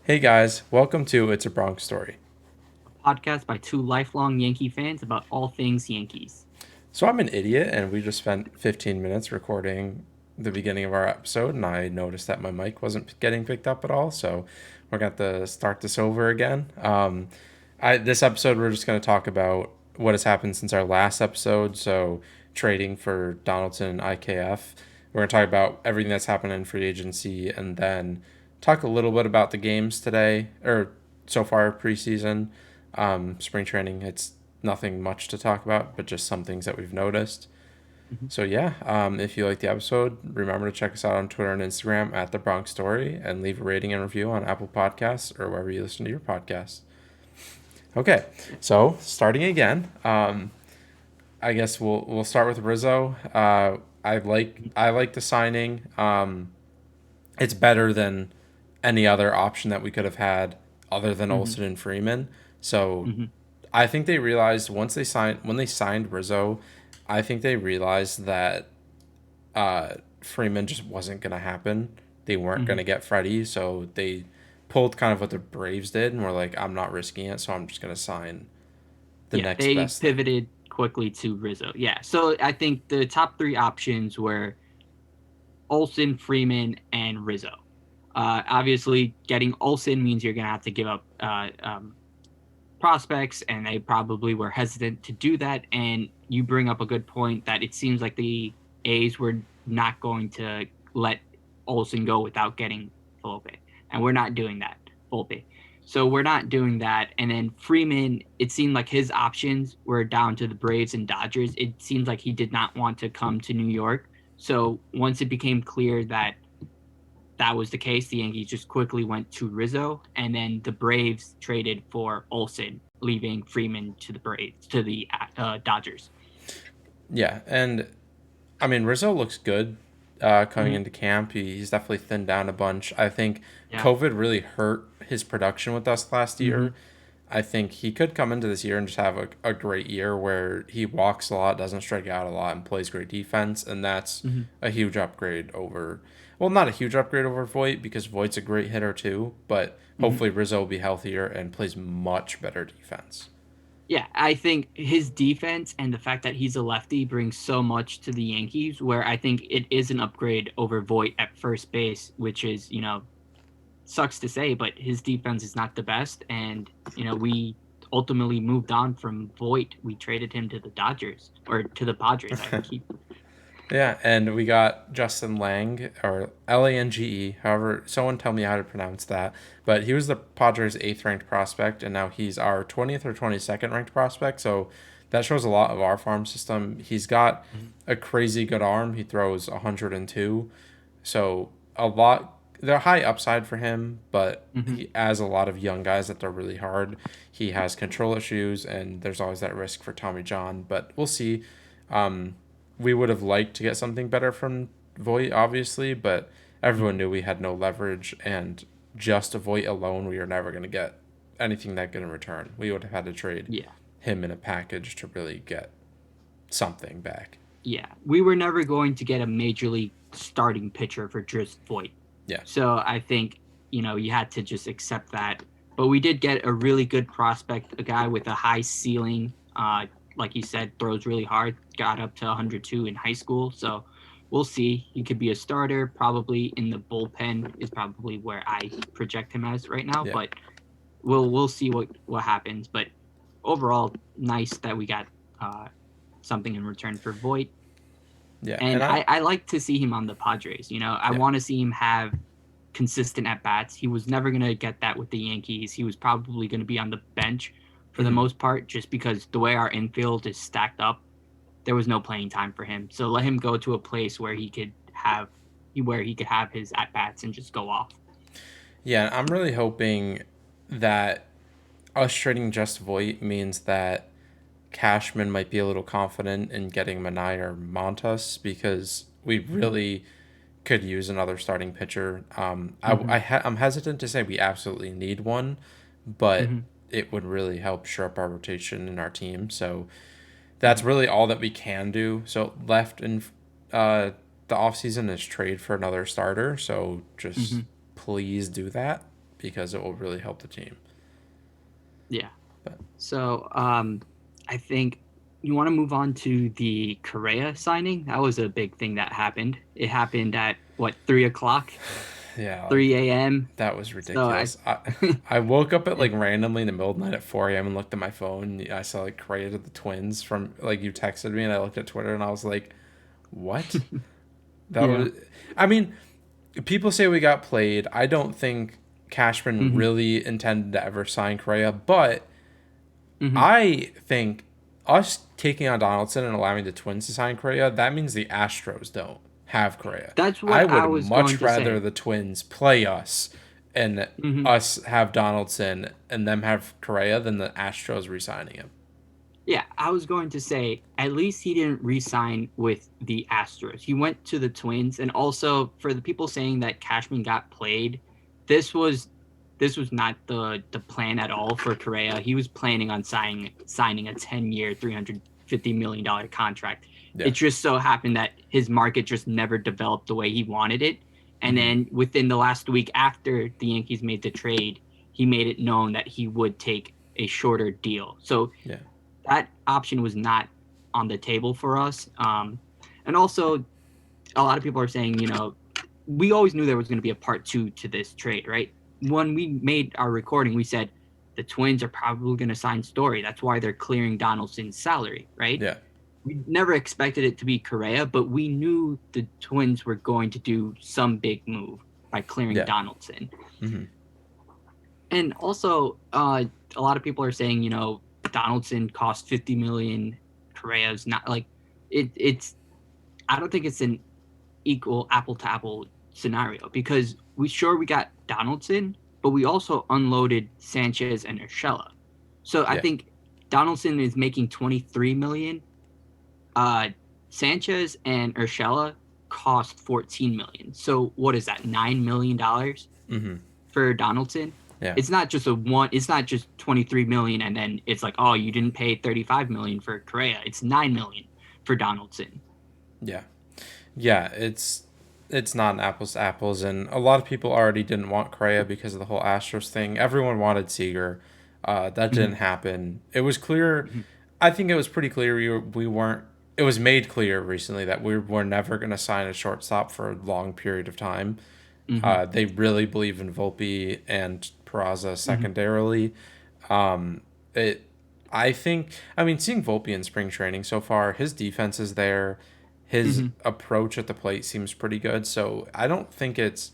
Hey guys, welcome to It's a Bronx Story. Podcast by two lifelong Yankee fans about all things Yankees. So I'm an idiot, and we just spent 15 minutes recording the beginning of our episode, and I noticed that my mic wasn't getting picked up at all, so we're going to have to start this over again. This episode, we're just going to talk about what has happened since our last episode, so trading for Donaldson and IKF. We're going to talk about everything that's happened in free agency, and then talk a little bit about the games today, or so far preseason. Spring training, it's nothing much to talk about, but just some things that we've noticed. Mhm. So yeah, if you like the episode, remember to check us out on Twitter and Instagram at the Bronx Story, and leave a rating and review on Apple Podcasts or wherever you listen to your podcasts. Okay, Yeah. so starting again, I guess we'll start with Rizzo. I like the signing. It's better than any other option that we could have had other than Mm-hmm. Olsen and Freeman. So Mm-hmm. I think they realized when they signed Rizzo, I think they realized that Freeman just wasn't gonna happen. They weren't Mm-hmm. gonna get Freddie, so they pulled kind of what the Braves did and were like, I'm not risking it, so I'm just gonna sign the Yeah, next they best thing. pivoted quickly to Rizzo. Yeah, so I think the top three options were Olsen, Freeman, and Rizzo. Obviously, getting Olsen means you're going to have to give up prospects, and they probably were hesitant to do that. And you bring up a good point that it seems like the A's were not going to let Olsen go without getting Volpe, and we're not doing that. Volpe. So we're not doing that. And then Freeman, it seemed like his options were down to the Braves and Dodgers. It seems like he did not want to come to New York. So once it became clear that that was the case, the Yankees just quickly went to Rizzo, and then the Braves traded for Olsen, leaving Freeman to the Braves to the Dodgers. Yeah, and I mean Rizzo looks good coming Mm-hmm. into camp. He's definitely thinned down a bunch. I think Yeah. COVID really hurt his production with us last Mm-hmm. year. I think he could come into this year and just have a great year where he walks a lot, doesn't strike out a lot, and plays great defense. And that's Mm-hmm. a huge upgrade over, well, not a huge upgrade over Voigt because Voigt's a great hitter too, but Mm-hmm. hopefully Rizzo will be healthier and plays much better defense. Yeah, I think his defense and the fact that he's a lefty brings so much to the Yankees, where I think it is an upgrade over Voigt at first base, which is, sucks to say, but his defense is not the best. And, we ultimately moved on from Voigt. We traded him to the Dodgers or to the Padres. I keep. Yeah, and we got Justin Lang, or Lange, however, someone tell me how to pronounce that. But he was the Padres' eighth ranked prospect, and now he's our 20th or 22nd ranked prospect. So that shows a lot of our farm system. He's got Mhm. a crazy good arm. He throws 102. So a lot, they're high upside for him, but Mhm. he has a lot of young guys that they're really hard. He has control issues, and there's always that risk for Tommy John, but we'll see. Um, we would have liked to get something better from Voight, obviously, but everyone Mhm. knew we had no leverage, and just a Voight alone, we are never going to get anything that good in return. We would have had to trade Yeah. him in a package to really get something back. Yeah. We were never going to get a major league starting pitcher for just Voight. Yeah. So I think, you had to just accept that. But we did get a really good prospect, a guy with a high ceiling. Like you said, throws really hard, got up to 102 in high school. So we'll see. He could be a starter, probably in the bullpen is probably where I project him as right now. Yeah. But we'll see what happens. But overall, nice that we got something in return for Voight. Yeah. And And I like to see him on the Padres. I yeah. want to see him have consistent at bats. He was never going to get that with the Yankees. He was probably going to be on the bench for the Mhm. most part, just because the way our infield is stacked up, there was no playing time for him. So let him go to a place where he could have his at bats and just go off. Yeah. I'm really hoping that us trading just Voight means that Cashman might be a little confident in getting Manai or Montas because we really could use another starting pitcher. Mm-hmm. I'm hesitant to say we absolutely need one, but Mm-hmm. it would really help shore up our rotation in our team. So that's Mm-hmm. really all that we can do. So left in uh, the offseason is trade for another starter. So Mm-hmm. just please do that. because it will really help the team. Yeah. But So I think you want to move on to the Correa signing. That was a big thing that happened. It happened at what, 3 o'clock, yeah, like 3 a.m. that was So I ridiculous. I woke up at like randomly in the middle of the night at 4 a.m. and looked at my phone. I saw like Correa to the Twins from like you texted me, and I looked at Twitter and I was like, "What?" That yeah. was. I mean, people say we got played. I don't think Cashman Hmm. really intended to ever sign Correa, but Hmm. I think us taking on Donaldson and allowing the Twins to sign Correa, that means the Astros don't have Correa. That's I what I would was going much to rather say. the Twins play us and Hmm. us have Donaldson and them have Correa than the Astros re-signing him. Yeah, I was going to say at least he didn't re-sign with the Astros. He went to the Twins, and also for the people saying that Cashman got played, this was this was not the plan at all for Correa. He was planning on signing a 10-year, $350 million contract. It Yeah. just so happened that his market just never developed the way he wanted it. And Mm-hmm. then within the last week after the Yankees made the trade, he made it known that he would take a shorter deal. So Yeah. that option was not on the table for us. And also, a lot of people are saying, we always knew there was going to be a part two to this trade, right? When we made our recording, we said the Twins are probably going to sign Story. That's why they're clearing Donaldson's salary, right? Yeah. We never expected it to be Correa, but we knew the Twins were going to do some big move by clearing Yeah. Donaldson. Mm-hmm. And also, a lot of people are saying, Donaldson cost 50 million. Correa's not like it's. I don't think it's an equal apple to apple scenario because we got Donaldson, but we also unloaded Sanchez and Urshela. So I Yeah. think Donaldson is making 23 million. Uh, Sanchez and Urshela cost 14 million. So what is that? $9 million Mm-hmm. for Donaldson. Yeah. It's not just a one. It's not just 23 million, and then it's like, oh, you didn't pay 35 million for Correa. It's 9 million for Donaldson. Yeah. Yeah. It's not an apples to apples, and a lot of people already didn't want Correa because of the whole Astros thing. Everyone wanted Seager. That didn't Mm-hmm. happen. It was clear. Mm-hmm. I think it was pretty clear we weren't. It was made clear recently that we were never going to sign a shortstop for a long period of time. Mm-hmm. They really believe in Volpe and Peraza Mm-hmm. secondarily. It, I think, I mean, seeing Volpe in spring training so far, his defense is there. His Mm-hmm. approach at the plate seems pretty good. So I don't think it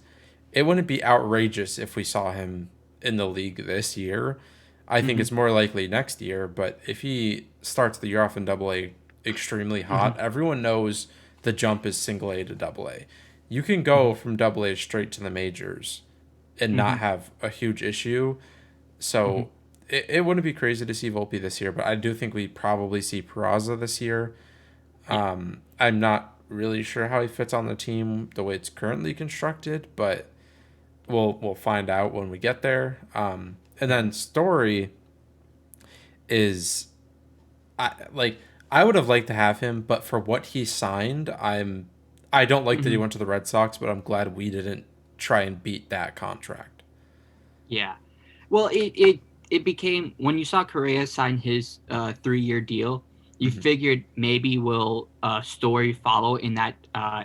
wouldn't be outrageous if we saw him in the league this year. I think Mm-hmm. it's more likely next year. But if he starts the year off in Double A extremely Mm-hmm. hot, everyone knows the jump is single A to Double A. You can go from Double A straight to the majors and Mm-hmm. not have a huge issue. Mm-hmm. So it wouldn't be crazy to see Volpe this year, but I do think we probably see Peraza this year. Yeah. I'm not really sure how he fits on the team the way it's currently constructed, but we'll find out when we get there. And Mm-hmm. then Story is I would have liked to have him, but for what he signed, I don't like that he Mm-hmm. went to the Red Sox, but I'm glad we didn't try and beat that contract. Yeah. Well, it became when you saw Correa sign his 3-year deal, you Hmm. figured maybe will Story follow in that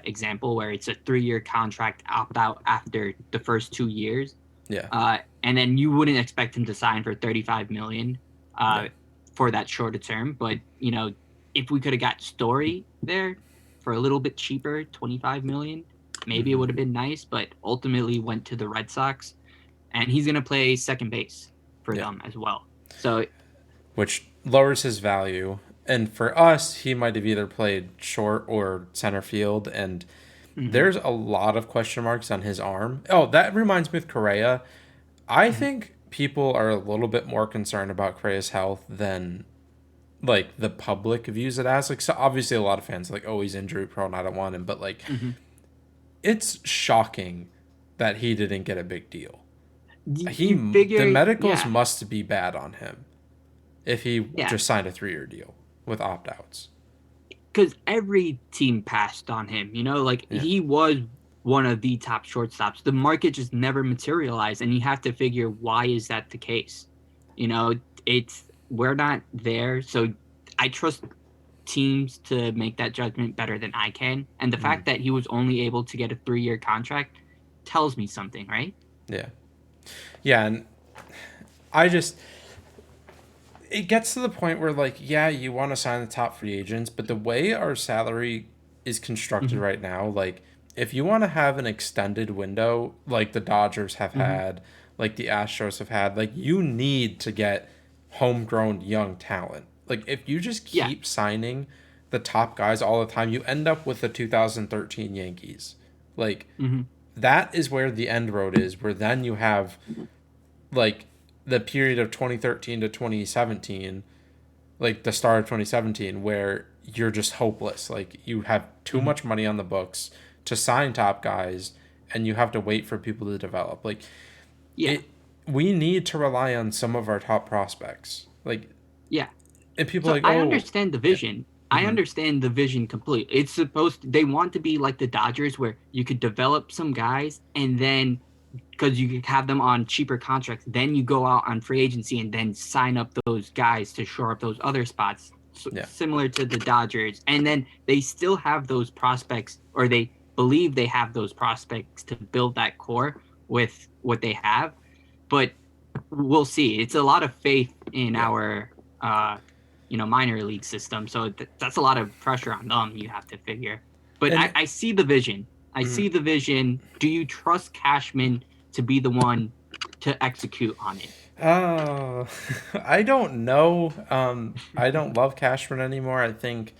example where it's a 3-year contract opt out after the first 2 years, Yeah, and then you wouldn't expect him to sign for 35 million yeah. for that shorter term. But if we could have got Story there for a little bit cheaper, 25 million, maybe it Hmm. would have been nice. But ultimately went to the Red Sox and he's going to play second base for Yeah, them as well. So, which lowers his value. And for us, he might have either played short or center field, and mm-hmm. there's a lot of question marks on his arm. Oh, that reminds me of Correa. I Mm-hmm. think people are a little bit more concerned about Correa's health than like the public views it as. Like, so obviously a lot of fans are like, oh, he's injury prone, I don't want him, but like Mm-hmm. it's shocking that he didn't get a big deal. You The figure, medicals yeah, must be bad on him if he yeah, just signed a 3-year deal with opt outs. because every team passed on him. Like Yeah. he was one of the top shortstops. The market just never materialized, and you have to figure why is that the case. You know, it's we're not there, so I trust teams to make that judgment better than I can. And the Mm, fact that he was only able to get a 3-year contract tells me something, right? yeah. Yeah, and I just it gets to the point where like yeah, you want to sign the top free agents, but the way our salary is constructed Mm-hmm. right now, like if you want to have an extended window like the Dodgers have Mm-hmm. had, like the Astros have had, like you need to get homegrown young talent. Like if you just Yeah. keep signing the top guys all the time, you end up with the 2013 Yankees. Like Mm-hmm. that is where the end road is, where then you have like the period of 2013 to 2017, like the start of 2017, where you're just hopeless. Like you have too Mm-hmm. much money on the books to sign top guys and you have to wait for people to develop. Like Yeah. it we need to rely on some of our top prospects. Like Yeah. and people are So like, I "Oh, understand the yeah. vision. I Mhm. understand the vision completely. It's supposed they want to be like the Dodgers where you could develop some guys and then because you could have them on cheaper contracts, then you go out on free agency and then sign up those guys to shore up those other spots, so, Yeah. similar to the Dodgers. And then they still have those prospects, or they believe they have those prospects to build that core with what they have. But we'll see. It's a lot of faith in Yeah. our minor league system. So that's a lot of pressure on them. You have to figure. But And I see the vision. I mm, see the vision. Do you trust Cashman to be the one to execute on it? oh, I don't know. I don't love Cashman anymore. I think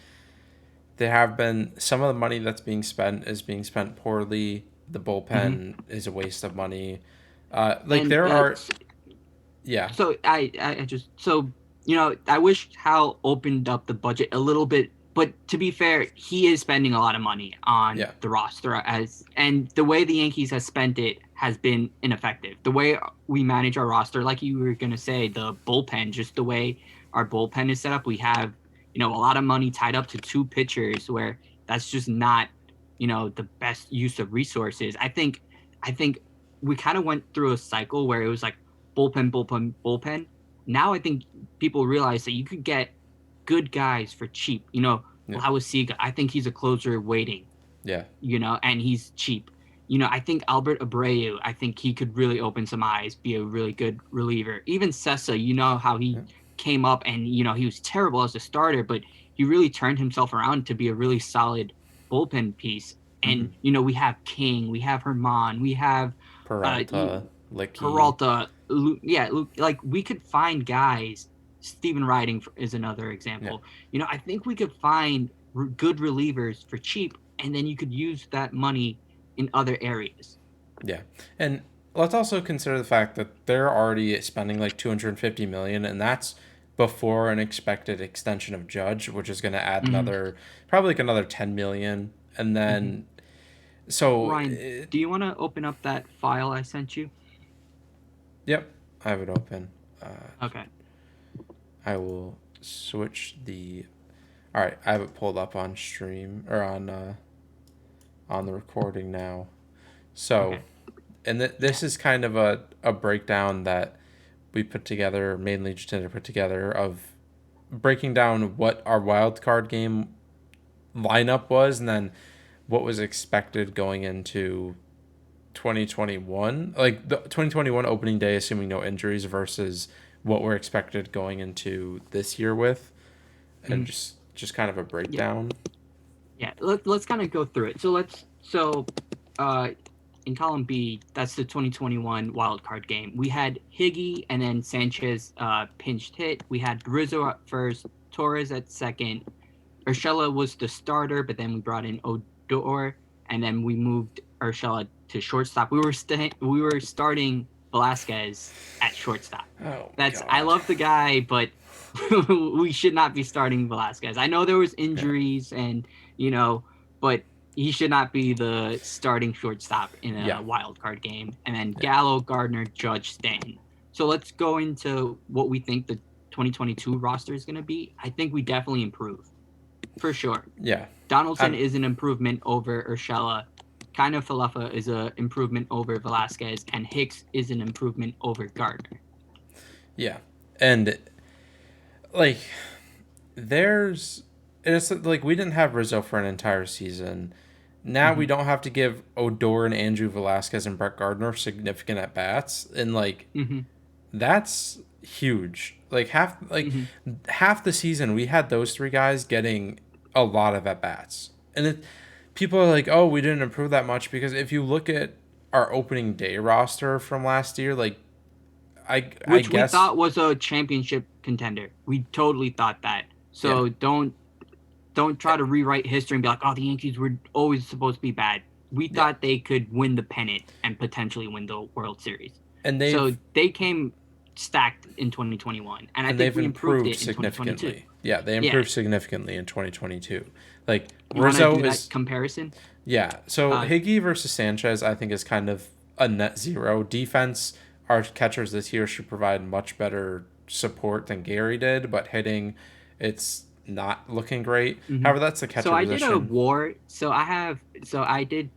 there have been some of the money that's being spent is being spent poorly. The Mm-hmm. bullpen is a waste of money. Like And there are, yeah, so I just so I wish Hal opened up the budget a little bit, but to be fair, he is spending a lot of money on yeah, the roster as and the way the Yankees has spent it has been ineffective. The way we manage our roster, like you were gonna say, the bullpen, just the way our bullpen is set up, we have a lot of money tied up to two pitchers where that's just not the best use of resources. I think we kind of went through a cycle where it was like bullpen, bullpen, bullpen. Now I think people realize that you could get good guys for cheap. yeah, Lawasiga, I think he's a closer waiting, yeah, and he's cheap. I think Albert Abreu, I think he could really open some eyes, be a really good reliever. Even Sessa, how he yeah. came up and, he was terrible as a starter, but he really turned himself around to be a really solid bullpen piece. Mm-hmm. And, we have King, we have Herman, we have uh, Peralta, Licky, Peralta, yeah, like we could find guys. Stephen Riding is another yeah, example. I think we could find good relievers for cheap, and then you could use that money in other areas. yeah, and let's also consider the fact that they're already spending like 250 million, and that's before an expected extension of Judge, which is going to add Mm-hmm. another probably like another 10 million, and Mm-hmm. then so Ryan, do you want to open up that file I sent you? yep, I have it open. Uh, Okay. I will switch the. All right, I have it pulled up on stream or on the recording now. So, Okay. and Yeah. this is kind of a breakdown that we put together, mainly Jatinder put together, of breaking down what our wild card game lineup was, and then what was expected going into 2021, like the 2021 opening day, assuming no injuries, versus what we're expected going into this year with, and Mm-hmm. just kind of a Yeah. breakdown. Yeah. Let's kind of go through it. Uh in column B, that's the 2021 wild card game. We had Higgy and then Sanchez pinched hit. We had Rizzo at first, Torres at second. Urshela was the starter, but then we brought in Odor, and then we moved Urshela to shortstop. We were starting Velasquez at shortstop. Oh I God. love the guy, but we should not be starting Velasquez. I know there was Yeah. injuries and but he should not be the starting shortstop in Yeah. a wild card game. And then Yeah. Gallo, Gardner, Judge, Stanton. So let's go into what we think the 2022 roster is going to be. I think we definitely improve for sure. Yeah. Donaldson I'm. is an improvement over Urshela. kind of Falefa is an improvement over Velasquez, and Hicks is an improvement over Gardner. Yeah, and like there's it's like we didn't have Rizzo for an entire season. Now we Mm-hmm. don't have to give Odor and Andrew Velasquez and Brett Gardner significant at bats, and like Mm-hmm. that's huge. Mm-hmm. Half the season we had those three guys getting a lot of at bats, and people are like, "Oh, we didn't improve that much," because if you look at our opening day roster from last year, like I Which we guess thought was a championship contender. We totally thought that. yeah, So don't try to rewrite history and be like, oh, the Yankees were always supposed to be bad. We yeah, thought they could win the pennant and potentially win the World Series. and So they came stacked in 2021, and I think they've we improved improved it in 2022. significantly. Yeah, they Yeah, improved significantly in 2022. Like you want to Rizzo do that is comparison? yeah. So Uh, Higgy versus Sanchez, I think, is kind of a net zero defense. Our catchers this year should provide much better support than Gary did, but hitting, it's not looking great. mhm. However, that's the So catcher I did a position. WAR. So I did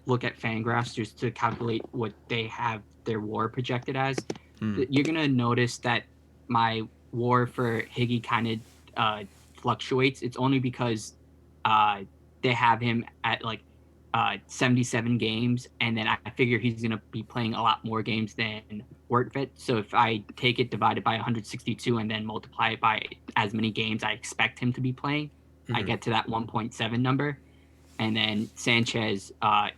look at Fangraphs just to calculate what they have their WAR projected as. Mm, You're gonna notice that my WAR for Higgy kind of uh, fluctuates. It's only because uh, they have him at like 77 games, and then I figure he's gonna be playing a lot more games than Workfit. So if I take it divided by 162 and then multiply it by as many games I expect him to be playing, I mm, get to that 1.7 number. And then Sanchez,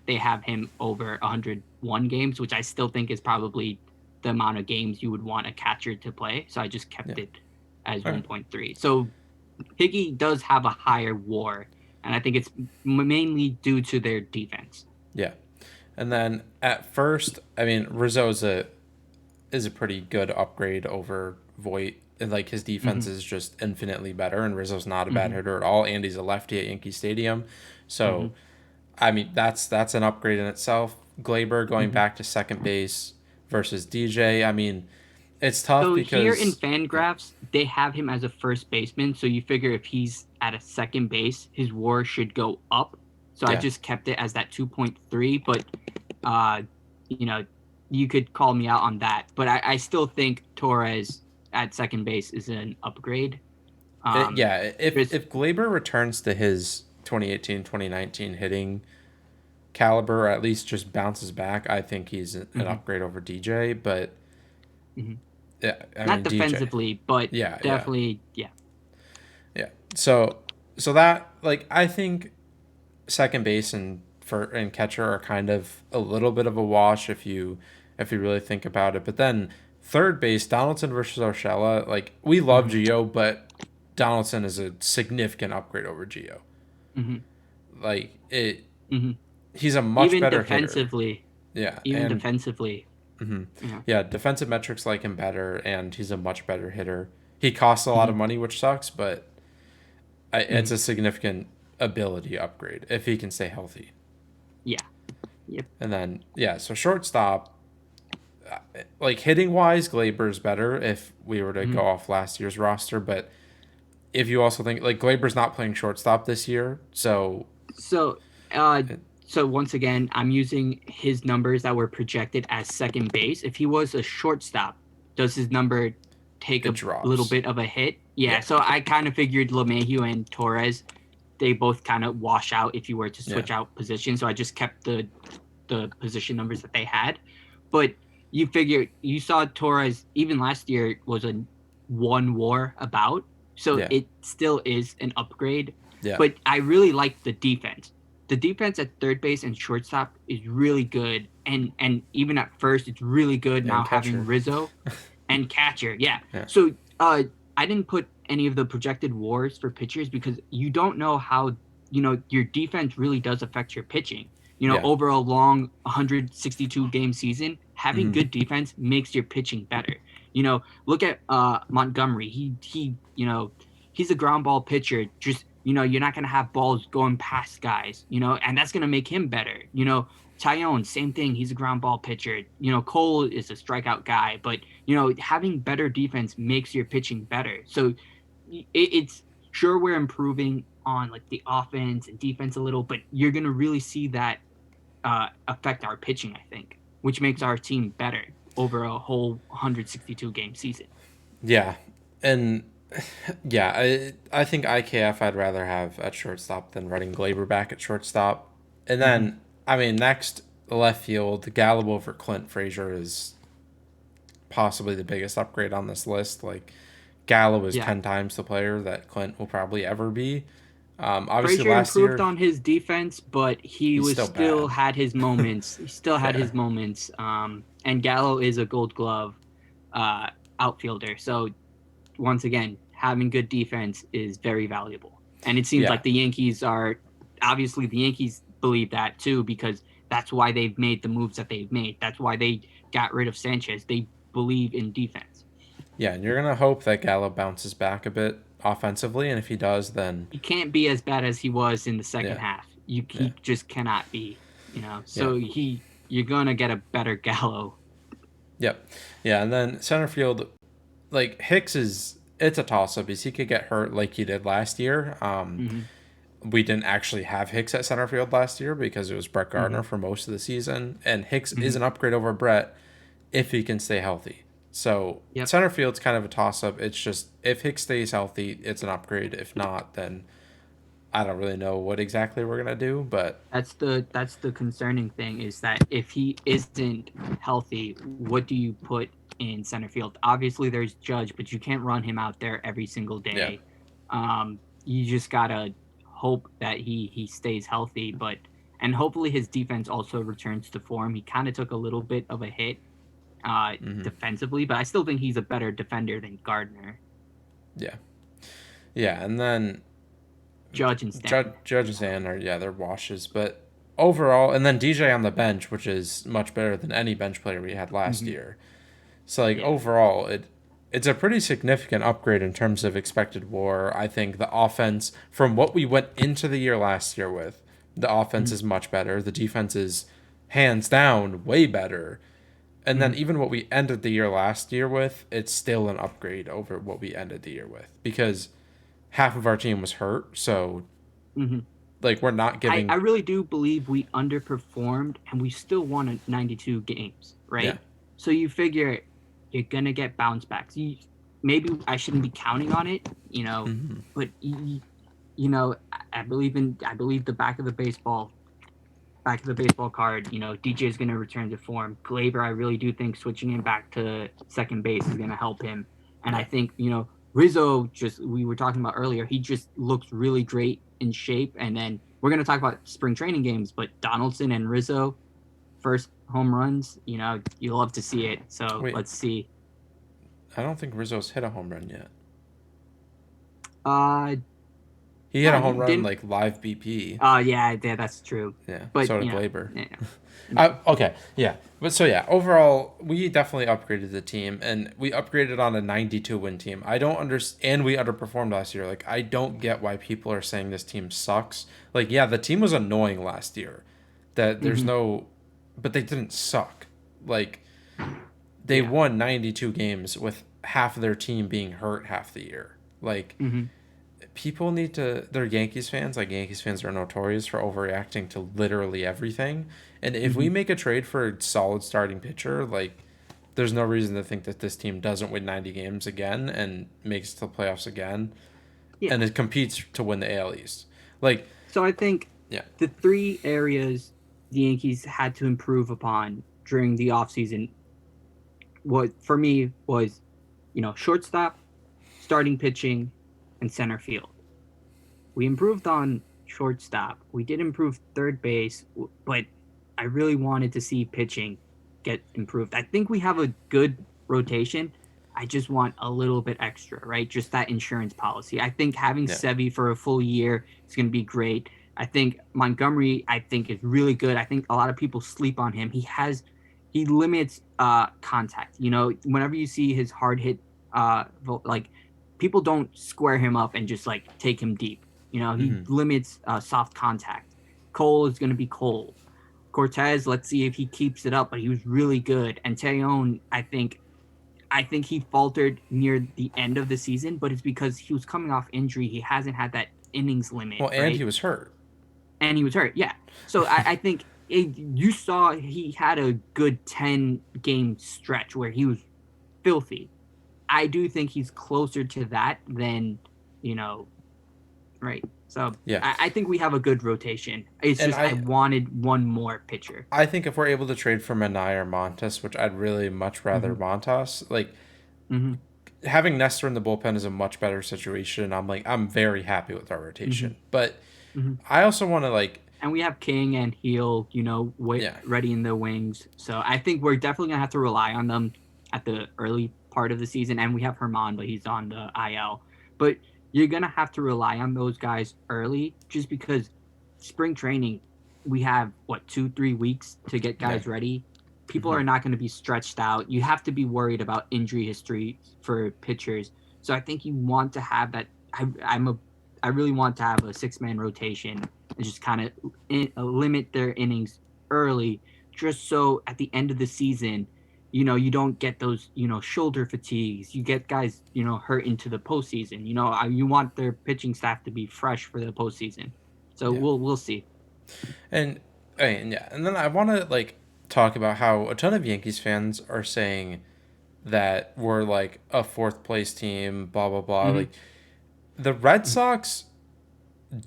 they have him over 101 games, which I still think is probably the amount of games you would want a catcher to play. So I just yeah. kept it as Okay. 1.3. So Higgy does have a higher WAR, and I think it's mainly due to their defense. Yeah. And then at first, I mean, Rizzo is a pretty good upgrade over Voit. And like his defense Mm-hmm. is just infinitely better, and Rizzo's not a bad Mm-hmm. hitter at all. And he's a lefty at Yankee Stadium, Mm-hmm. so I mean that's an upgrade in itself. Glaber going Mm-hmm. back to second base versus DJ. I mean, it's tough So here in because yeah, Fangraphs, they have him as a first baseman. So you figure if he's at a second base, his WAR should go up. So I yeah, just kept it as that 2.3. But uh, you know, you could call me out on that. But I still think Torres at second base is an upgrade. yeah. Just If Glaber returns to his 2018 2019 hitting caliber, or at least just bounces back, I think he's an mhm, upgrade over DJ. But mhm. yeah, I Not mean DJ. defensively, but Yeah, yeah, definitely, yeah. yeah. So that like I think second base and catcher are kind of a little bit of a wash if you really think about it. But then third base, Donaldson versus Urshela, like we love Hmm. Gio, but Donaldson is a significant upgrade over Gio. Hmm. Like it, Hmm. he's a much Even better hitter. defensively, Yeah, even and defensively, mhm. yeah. Yeah, defensive metrics like him better, and he's a much better hitter. He costs a lot of Hmm. money, which sucks, but it's Hmm. a significant ability upgrade if he can stay healthy. Yeah. Yep. And then yeah, so shortstop, like hitting wise, Glaber's better if we were to Hmm. go off last year's roster. But if you also think like Glaber's not playing shortstop this year, so So, uh, it, so once again, I'm using his numbers that were projected as second base. If he was a shortstop, does his number take it a little drops. bit of a hit? Yeah. Yeah, So I kind of figured LeMahieu and Torres, they both kind of wash out if you were to yeah, switch out positions. So I just kept the position numbers that they had. But you figure you saw Torres even last year was a one WAR about, so yeah, it still is an upgrade. yeah. But I really like the defense. The defense at third base and shortstop is really good, and even at first it's really good now And having catcher. Rizzo and catcher. Yeah. Yeah. So I didn't put any of the projected WARs for pitchers because you don't know how your defense really does affect your pitching. Yeah. Over a long 162 game season, having Hmm. good defense makes your pitching better. Look at Montgomery. He's a ground ball pitcher. Just you're not gonna have balls going past guys. And that's gonna make him better. Tyone, same thing. He's a ground ball pitcher. Cole is a strikeout guy, but having better defense makes your pitching better. So it's sure we're improving on like the offense and defense a little, but you're gonna really see that affect our pitching, I think, which makes our team better over a whole 162 game season. Yeah, and yeah, I think IKF I'd rather have at shortstop than running Glaber back at shortstop. And Mm-hmm. then I mean next left field, Gallo over Clint Fraser is possibly the biggest upgrade on this list. Like Gallo is Yeah. 10 times the player that Clint will probably ever be. Obviously Frazier last improved year on his defense, but he he's was still still bad. had his moments. He still had Yeah, his moments. And Gallo is a Gold Glove uh, outfielder. So once again, having good defense is very valuable. And it seems yeah, like the Yankees are obviously the Yankees believe that too because that's why they've made the moves that they've made. That's why they got rid of Sanchez. They believe in defense. yeah. And you're gonna hope that Gallo bounces back a bit offensively, and if he does, then He can't be as bad as he was in the second yeah, half. yeah, He just cannot be, you know. yeah. So you're gonna get a better Gallo. Yep. Yeah, and then center field, like Hicks is it's a toss up because he could get hurt like he did last year. Mm-hmm. We didn't actually have Hicks at center field last year because it was Brett Mm-hmm. Gardner for most of the season, and Hicks is Mm-hmm. an upgrade over Brett if he can stay healthy. So Yep. center field's kind of a toss up. It's just if Hicks stays healthy, it's an upgrade. If not, then I don't really know what exactly we're gonna do, but That's the concerning thing is that if he isn't healthy, what do you put in center field? Obviously, there's Judge, but you can't run him out there every single yeah, day. You just gotta hope that he stays healthy, but and hopefully his defense also returns to form. He kind of took a little bit of a hit defensively, but I still think he's a better defender than Gardner, yeah, yeah, and then Judge, and Stanton. Judge and Sand are yeah they're washes, but overall, and then DJ on the bench, which is much better than any bench player we had last Mm-hmm. year. So like Yeah. overall, it's a pretty significant upgrade in terms of expected WAR. I think the offense from what we went into the year last year with, the offense Mm-hmm. is much better. The defense is hands down way better. And Mm-hmm. then even what we ended the year last year with, it's still an upgrade over what we ended the year with because half of our team was hurt. So Mm-hmm. like we're not I giving really do believe we underperformed and we still won 92 games, yeah. right? So you figure you're gonna get bounce backs. Maybe I shouldn't be counting on it, Mm-hmm. but I believe the back of the baseball card. DJ is gonna return to form. Glaber, I really do think switching him back to second base is gonna help him, and I Yeah. think Rizzo, just we were talking about earlier, he just looks really great in shape. And then we're going to talk about spring training games, but Donaldson and Rizzo, first home runs, you love to see it. So Wait, let's see. I don't think Rizzo's hit a home run yet. Uh, He hit no, a he home run didn't. like live BP. Yeah, that's true. Yeah, But, so did Glaber. yeah. Okay, yeah, but so yeah, overall, we definitely upgraded the team, and we upgraded on a 92 win team. I don't understand, and we underperformed last year. Like, I don't get why people are saying this team sucks. Like, yeah, the team was annoying last year. That there's Mm-hmm. no, but they didn't suck. Like, they Yeah. won 92 games with half of their team being hurt half the year. Like, Mm-hmm. people need to they're Yankees fans. Like Yankees fans are notorious for overreacting to literally everything. And if we Mm-hmm. make a trade for a solid starting pitcher, like there's no reason to think that this team doesn't win 90 games again and makes it to the playoffs again Yeah. and it competes to win the AL East. Like, So I think yeah. the three areas the Yankees had to improve upon during the offseason, what for me was, shortstop, starting pitching, and center field. We improved on shortstop. We did improve third base, but I really wanted to see pitching get improved. I think we have a good rotation. I just want a little bit extra, right? Just that insurance policy. I think having Yeah. Sevy for a full year is going to be great. I think Montgomery, I think, is really good. I think a lot of people sleep on him. He limits contact. Whenever you see his hard hit, like people don't square him up and just like take him deep. He Mm-hmm. limits soft contact. Cole is going to be Cole. Cortez, let's see if he keeps it up, but he was really good. And Tejon, I think he faltered near the end of the season, but it's because he was coming off injury. He hasn't had that innings limit, Well, and right? he was hurt. And he was hurt. Yeah. So I think you saw he had a good 10-game stretch where he was filthy. I do think he's closer to that than, you know, right. So Yeah. I think we have a good rotation. It's And just I wanted one more pitcher. I think if we're able to trade for Manai or Montas, which I'd really much rather Mm-hmm. Montas, like Mm-hmm. having Nestor in the bullpen is a much better situation. I'm very happy with our Mm-hmm. rotation. But Mm-hmm. I also want to like And we have King and Heel, yeah. ready in the wings. So I think we're definitely gonna have to rely on them at the early part of the season. And we have Herman, but he's on the IL. But you're gonna have to rely on those guys early, just because spring training, we have what 2-3 weeks to get Yeah. guys ready. People Hmm. are not going to be stretched out. You have to be worried about injury history for pitchers. So I think you want to have that. I really want to have a 6-man rotation and just kind of limit their innings early, just so at the end of the season, you don't get those, shoulder fatigues. You get guys, hurt into the postseason. You want their pitching staff to be fresh for the postseason. So Yeah. we'll see. And yeah, and then I want to like talk about how a ton of Yankees fans are saying that we're like a fourth place team, blah blah blah. Mm-hmm. Like the Red Sox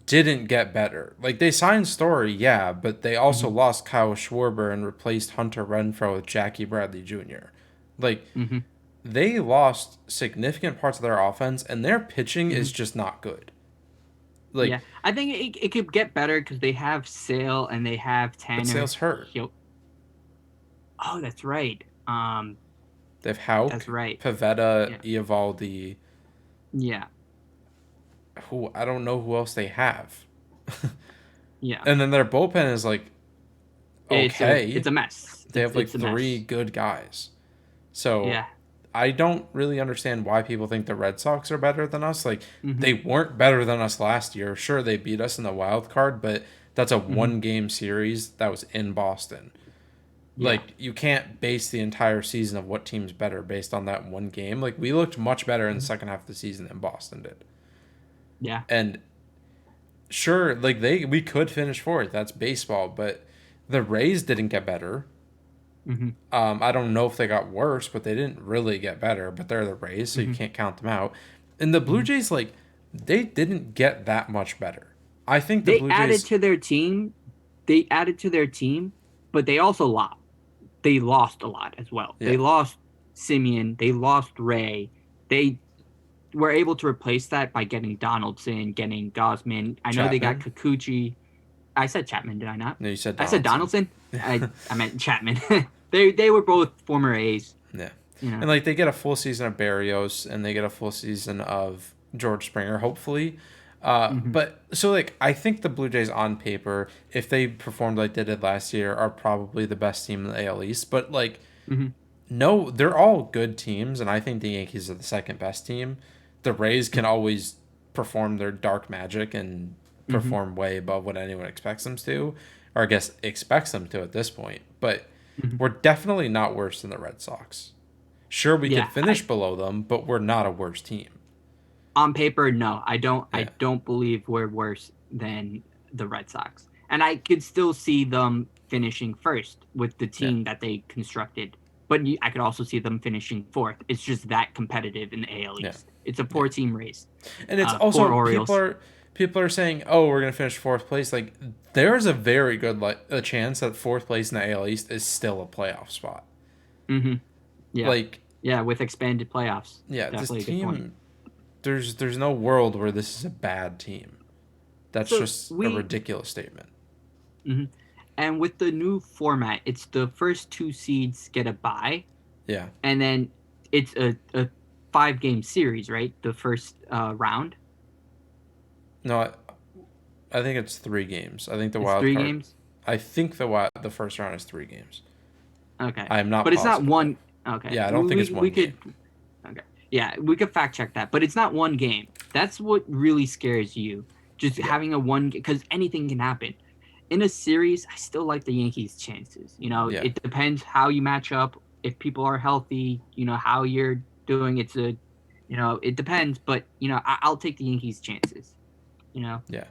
didn't get better. Like they signed Story, yeah, but they also Mm-hmm. lost Kyle Schwarber and replaced Hunter Renfroe with Jackie Bradley Jr. Like Mm-hmm. they lost significant parts of their offense, and their pitching Mm-hmm. is just not good. Like, Yeah, I think it could get better because they have Sale and they have but Tanner. Sale's hurt. Oh, that's right. They have Hauk, That's right. Pavetta, Yeah. Eovaldi. Yeah. Who I don't know who else they have. Yeah. And then their bullpen is like It's okay. a mess. They have like It's a three mess. good guys. So Yeah. I don't really understand why people think the Red Sox are better than us. Like Mm-hmm. they weren't better than us last year. Sure, they beat us in the wild card, but that's a Mm-hmm. one game series that was in Boston. Yeah. Like you can't base the entire season of what team's better based on that one game. Like we looked much better in the Mm-hmm. second half of the season than Boston did. Yeah. And sure, like we could finish fourth. That's baseball, but the Rays didn't get better. Mm-hmm. I don't know if they got worse, but they didn't really get better. But they're the Rays, so you Mm-hmm. can't count them out. And the Blue Mm-hmm. Jays, like, they didn't get that much better. I think the They Blue added Jays, to their team. They added to their team, but they also lost. They lost a lot as well. They yeah, lost Simeon. They lost Ray. They were able to replace that by getting Donaldson, getting Gosman. I know they got Chapman. Kikuchi. I said Chapman, did I not? No, you said I said Donaldson. Donaldson. I meant Chapman. They were both former A's. Yeah, You know. and like they get a full season of Barrios, and they get a full season of George Springer, hopefully. Mm-hmm. But so like I think the Blue Jays on paper, if they performed like they did last year, are probably the best team in the AL East. But like Mm-hmm. no, they're all good teams, and I think the Yankees are the second best team. The Rays can always perform their dark magic and Mm-hmm. perform way above what anyone expects them to, or I guess expects them to at this point. But Mm-hmm. we're definitely not worse than the Red Sox. Sure, we could Yeah. finish below them, but we're not a worse team. On paper, no, I don't. I Yeah, don't believe we're worse than the Red Sox, and I could still see them finishing first with the yeah, team that they constructed. But I could also see them finishing fourth. It's just that competitive in the AL yeah, East. It's a yeah. four-team race. And it's Poor also Orioles. people are saying, "Oh, we're gonna finish fourth place." Like there's a very good a chance that fourth place in the AL East is still a playoff spot. Mm-hmm. Yeah, Like yeah, with expanded playoffs, yeah, this definitely a good point. team there's no world where this is a bad team. That's So just a we, ridiculous statement. mhm. And with the new format, it's the first two seeds get a bye, Yeah. and then it's a 5-game series, right? The first round. No, I think it's 3 games. I think the It's wild three card. games. I think the first round is 3 games. Okay, I am not but it's not positive though. one. Okay, Yeah, I don't think it's we one could. game. Okay, yeah, we could fact check that, but it's not one game. That's what really scares you. Just Yeah. having a one, because anything can happen. In a series, I still like the Yankees' chances. Yeah. It depends how you match up. If people are healthy, how you're doing. It depends. But I'll take the Yankees' chances. You know, Yeah.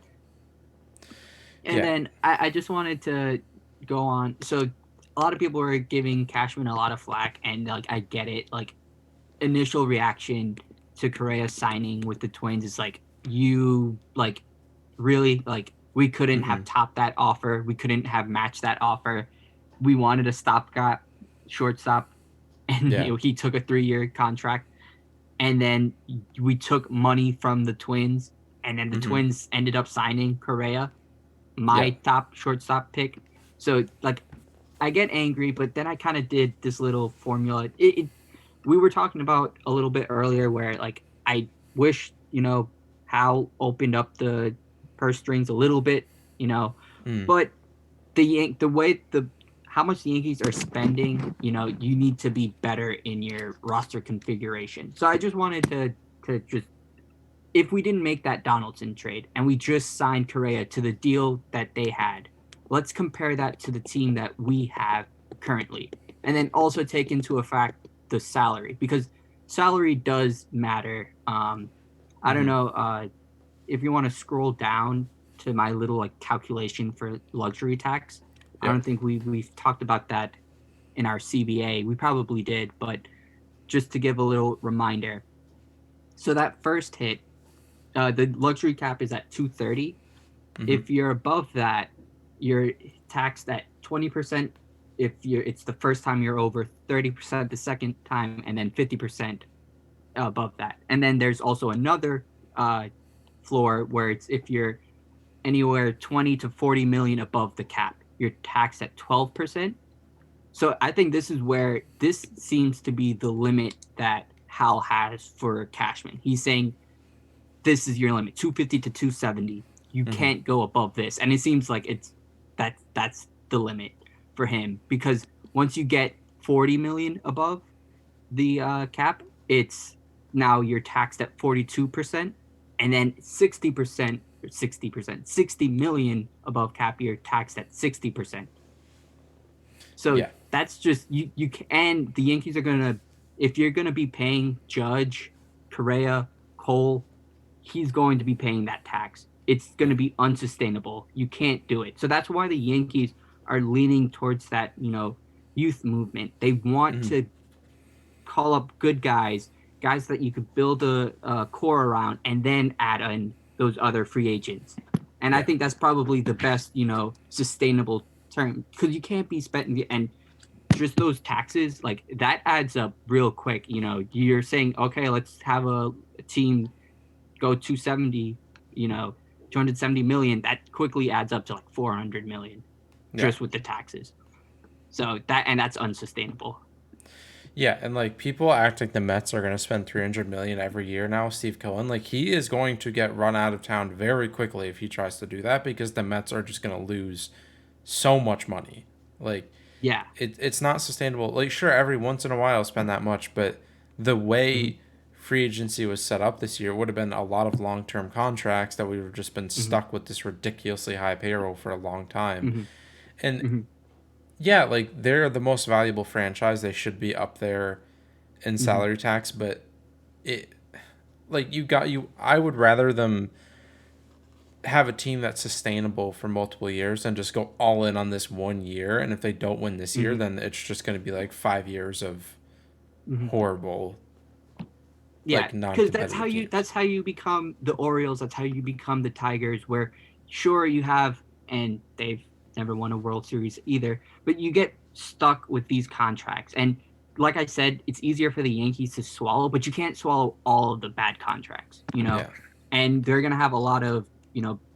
and Yeah. then I just wanted to go on. So a lot of people were giving Cashman a lot of flack, and like I get it. Like initial reaction to Correa signing with the Twins is like you like really like we couldn't Mm-hmm. have topped that offer. We couldn't have matched that offer. We wanted a stopgap shortstop, and Yeah. he took a 3-year contract. And then we took money from the Twins, and then the Mm-hmm. Twins ended up signing Correa, Yeah. my top shortstop pick. So like I get angry, but then I kind of did this little formula. We were talking about a little bit earlier where like I wish Hal opened up the purse strings a little bit, Mm. but the way the how much the Yankees are spending, you need to be better in your roster configuration. So I just wanted to just if we didn't make that Donaldson trade and we just signed Correa to the deal that they had, let's compare that to the team that we have currently. And then also take into effect the salary because salary does matter. I don't Mm-hmm. know if you want to scroll down to my little like calculation for luxury tax. I Yep. don't think we've talked about that in our CBA. We probably did, but just to give a little reminder. So that first hit, the luxury cap is at 230. Mm-hmm. If you're above that, you're taxed at 20%. If it's the first time you're over 30% the second time, and then 50% above that. And then there's also another uh, floor where it's if you're anywhere 20 to 40 million above the cap, you're taxed at 12%. So I think this is where this seems to be the limit that Hal has for Cashman. He's saying this is your limit, 250 to 270. You Mm-hmm. can't go above this. And it seems like that's the limit for him because once you get 40 million above the cap, it's now you're taxed at 42%, and then 60% 60%, 60 million above cap, you're taxed at 60%. So Yeah. that's just you and the Yankees are gonna if you're gonna be paying Judge, Correa, Cole, he's going to be paying that tax. It's going Yeah. to be unsustainable. You can't do it. So that's why the Yankees are leaning towards that, youth movement. They want Mm-hmm. to call up good guys, guys that you could build a core around, and then add in those other free agents. And I Yeah. think that's probably the best, sustainable term because you can't be spending and just those taxes like that adds up real quick. You're saying okay, let's have a team go 270, 270 million, that quickly adds up to like 400 million Yeah. just with the taxes. So that's unsustainable. Yeah, and like people act like the Mets are going to spend 300 million every year now. Steve Cohen, like he is going to get run out of town very quickly if he tries to do that because the Mets are just going to lose so much money. Like Yeah. it's not sustainable. Like sure, every once in a while spend that much, but the Mm-hmm. way free agency was set up this year would have been a lot of long-term contracts that we would have just been Mm-hmm. stuck with this ridiculously high payroll for a long time. Mm-hmm. And Mm-hmm. yeah, like they're the most valuable franchise. They should be up there in Mm-hmm. salary tax, but it like you I would rather them have a team that's sustainable for multiple years than just go all in on this 1 year, and if they don't win this year Mm-hmm. then it's just going to be like 5 years of Mm-hmm. horrible Yeah, like because non-competitive that's teams. how you become the Orioles. That's how you become the Tigers. Where sure you have, and they've never won a World Series either, but you get stuck with these contracts. And like I said, it's easier for the Yankees to swallow, but you can't swallow all of the bad contracts. Yeah. And they're gonna have a lot of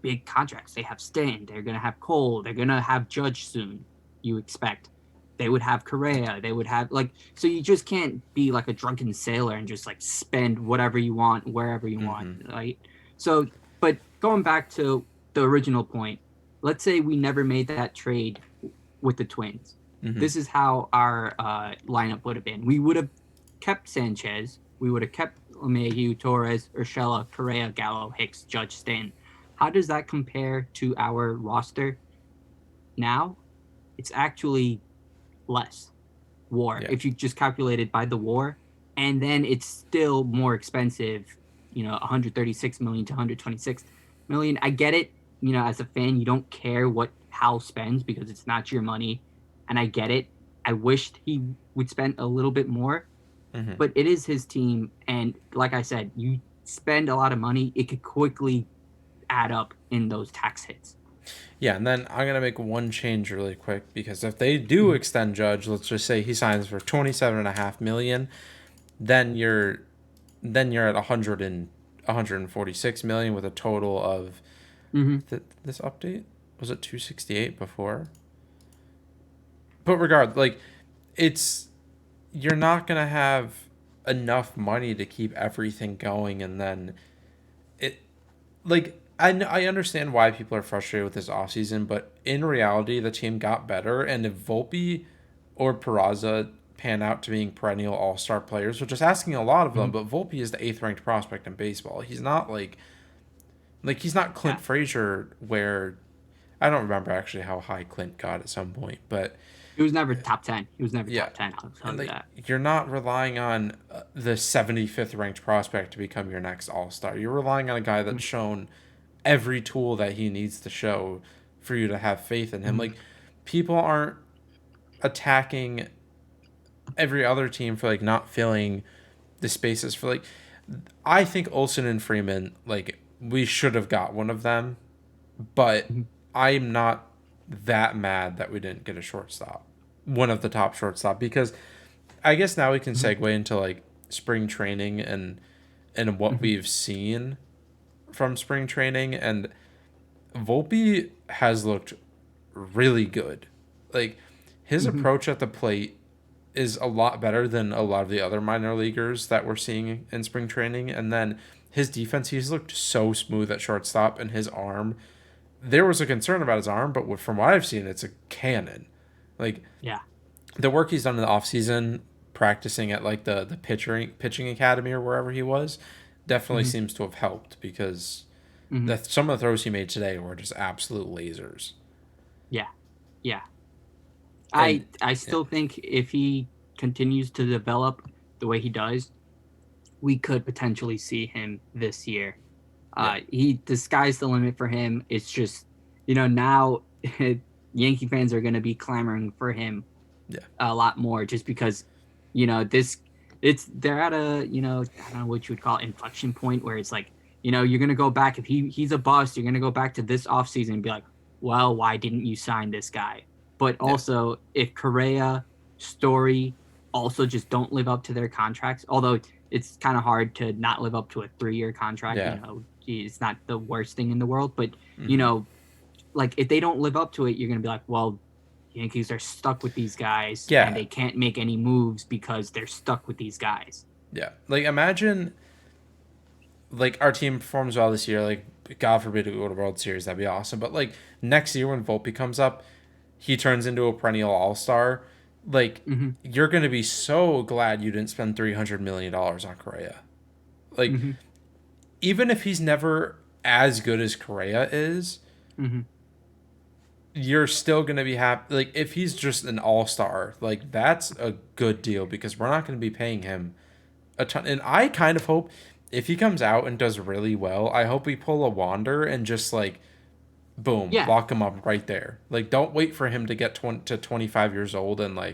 big contracts. They have Stanton. They're gonna have Cole. They're gonna have Judge soon. You expect. They would have Correa. They would have like so you just can't be like a drunken sailor and just like spend whatever you want wherever you want, Mhm. right? So, but going back to the original point, let's say we never made that trade with the Twins. Mhm. This is how our lineup would have been. We would have kept Sanchez. We would have kept LeMahieu, Torres, Urshela, Correa, Gallo, Hicks, Judge, Stanton. How does that compare to our roster now? It's actually less war Yeah. if you just calculate it by the war, and then it's still more expensive, 136 million to 126 million. I get it, as a fan you don't care what Hal spends because it's not your money, and I get it. I wished he would spend a little bit more, Mm-hmm. but it is his team, and like I said, you spend a lot of money, it could quickly add up in those tax hits. Yeah, and then I'm gonna make one change really quick because if they do Mm-hmm. extend Judge, let's just say he signs for 27.5 million, then you're at 146 million with a total of Mm-hmm. this update was it 268 before. But like it's you're not gonna have enough money to keep everything going, and then it like I understand why people are frustrated with this offseason, but in reality, the team got better. And if Volpe or Peraza pan out to being perennial all star players, which is asking a lot of them, Mm-hmm. but Volpe is the eighth ranked prospect in baseball. He's not he's not Yeah. Clint Fraser, where I don't remember actually how high Clint got at some point, but He was never top 10. He was never yeah. top 10, I'll tell And you that. you're not relying on the 75th ranked prospect to become your next all star. You're relying on a guy that's shown every tool that he needs to show for you to have faith in him. Mm-hmm. Like people aren't attacking every other team for not filling the spaces for I think Olsen and Freeman we should have got one of them, but Mm-hmm. I'm not that mad that we didn't get a shortstop, one of the top shortstop, because I guess now we can Mm-hmm. segue into spring training and what Mm-hmm. we've seen from spring training. And Volpe has looked really good. Like his Mm-hmm. approach at the plate is a lot better than a lot of the other minor leaguers that we're seeing in spring training. And then his defense, he's looked so smooth at shortstop, and his arm. There was a concern about his arm, but from what I've seen, it's a cannon. Like Yeah. the work he's done in the offseason, practicing at the pitching academy or wherever he was, definitely Mm-hmm. seems to have helped, because Mm-hmm. some of the throws he made today were just absolute lasers. Yeah. Yeah. And I yeah, still think if he continues to develop the way he does, we could potentially see him this year. yeah, The sky's the limit for him. It's just, now Yankee fans are going to be clamoring for him yeah, a lot more just because, this they're at a, I don't know what you would call it, inflection point where it's like, you're going to go back if he's a bust, you're going to go back to this offseason and be like, well, why didn't you sign this guy? But yeah, also if Correa, Story also just don't live up to their contracts, although it's kind of hard to not live up to a 3-year contract, yeah. it's not the worst thing in the world, but you Mm-hmm. know, like if they don't live up to it, you're going to be like, well, Yankees are stuck with these guys and Yeah, they can't make any moves because they're stuck with these guys. yeah. Imagine our team performs well this year. God forbid we go to World Series, that'd be awesome. But next year when Volpe comes up, he turns into a perennial all star. Mm-hmm. You're gonna be so glad you didn't spend $300 million on Correa. Like Mm-hmm. even if he's never as good as Correa is, Mm-hmm. you're still gonna be happy. If he's just an all star, that's a good deal, because we're not gonna be paying him a ton. And I kind of hope if he comes out and does really well, I hope we pull a Wander and just boom, Yeah. lock him up right there. Don't wait for him to get 20 to 25 years old and Yeah.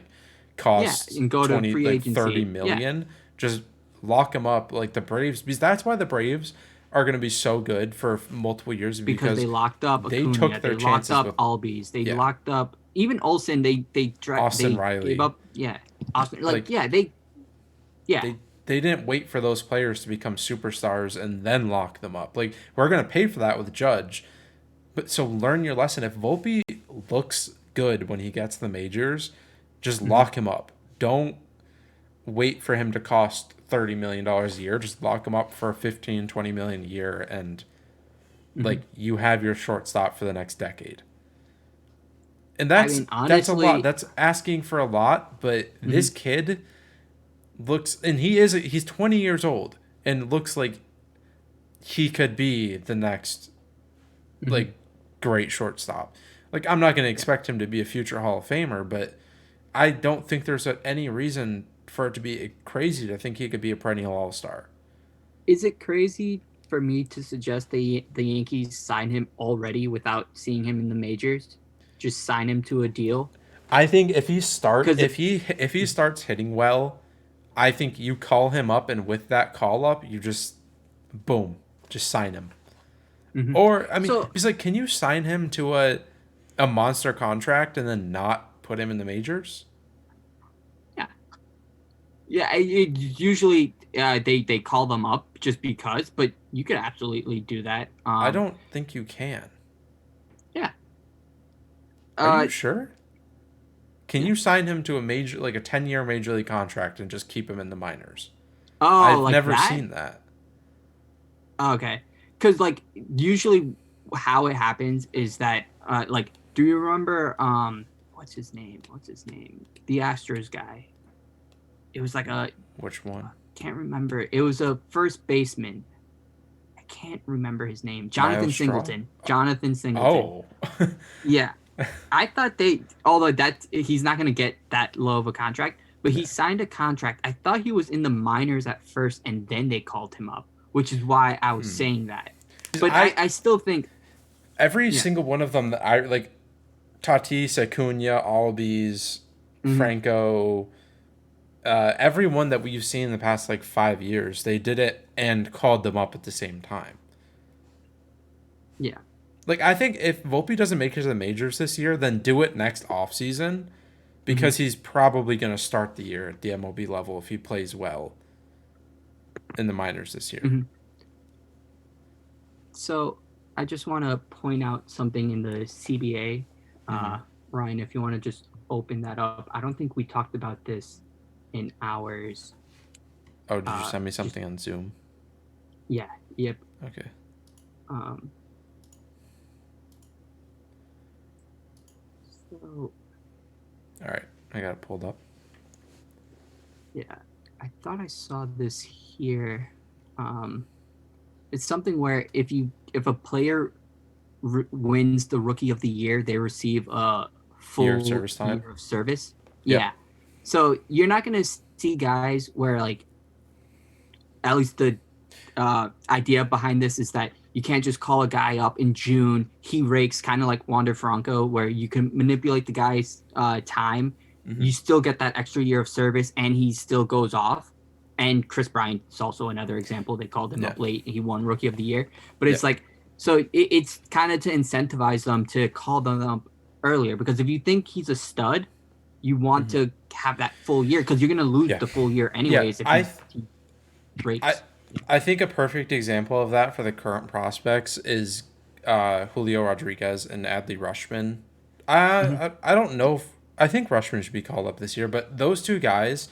cost And go to 20 free 30 agency. Yeah. million. Just lock him up like the Braves, because that's why the Braves are going to be so good for multiple years, Because because they locked up they took Acuna, they their locked chances up with Albies, they yeah, locked up even Olsen. Austin They gave Riley. up. Yeah. Austin, Like yeah. they didn't wait for those players to become superstars and then lock them up. We're going to pay for that with Judge. But so learn your lesson. If Volpe looks good when he gets the majors, just Mm-hmm. lock him up. Don't wait for him to cost $30 million a year. Just lock him up for 15, 20 million a year, and Mm-hmm. you have your shortstop for the next decade. And I mean, that's a lot. honestly. That's asking for a lot, but Mm-hmm. this kid looks, and he's 20 years old and looks like he could be the next Mm-hmm. great shortstop. I'm not going to Yeah. expect him to be a future Hall of Famer, but I don't think there's any reason for it to be crazy to think he could be a perennial All Star. Is it crazy for me to suggest the Yankees sign him already without seeing him in the majors? just sign him to a deal. I think Because if he starts hitting well, I think you call him up, and with that call up, you just boom, just sign him. Mhm. Or I mean, So he's like, can you sign him to a monster contract and then not put him in the majors? yeah, yeah. Usually they call them up just because, but you could absolutely do that. I don't think you can. Yeah. Are you Uh, sure? Can yeah. you sign him to a major, like a 10-year major league contract and just keep him in the minors? Oh, I've like never that. seen that. Okay. Because like usually how it happens is that like do you remember what's his name? What's his name? The Astros guy. It was like a Which one? can't remember. It was a first baseman. I can't remember his name. Miles Jonathan Straw? Singleton. Jonathan Singleton. Oh. Yeah. I thought they although that he's not going to get that low of a contract, but he signed a contract. I thought he was in the minors at first and then they called him up, which is why I was saying that. But I I still think every yeah. single one of them that I like, Tatis, Acuna, Albies, Mhm. Franco, everyone that we've seen in the past like 5 years, they did it and called them up at the same time. Yeah. Like I think if Volpe doesn't make it to the majors this year, then do it next off season Mhm. because he's probably going to start the year at the MLB level if he plays well in the minors this year. Mhm. So I just want to point out something in the CBA. Mm-hmm. Ryan, if you want to just open that up. I don't think we talked about this in ours. Oh, did you send me Just something on Zoom? yeah, yep. Okay. Um, so All right. I got it pulled up. yeah, I thought I saw this here. Um, it's something where if a player wins the Rookie of the Year, they receive a Year of full service time. year of service. Yep. Yeah, so you're not gonna see guys where like at least the idea behind this is that you can't just call a guy up in June. He rakes kind of like Wander Franco, where you can manipulate the guy's time. Mm-hmm. You still get that extra year of service, and he still goes off. And Chris Bryant is also another example. They called him Yeah. up late. He won Rookie of the Year, but it's Yep. like so it's kind of to incentivize them to call them up earlier because if you think he's a stud, you want Mm-hmm. to have that full year because you're going to lose Yeah. the full year Yeah. anyways if he I breaks. I think a perfect example of that for the current prospects is Julio Rodriguez and Adley Rushman. Mm-hmm, I don't know if I think Rushman should be called up this year, but those two guys,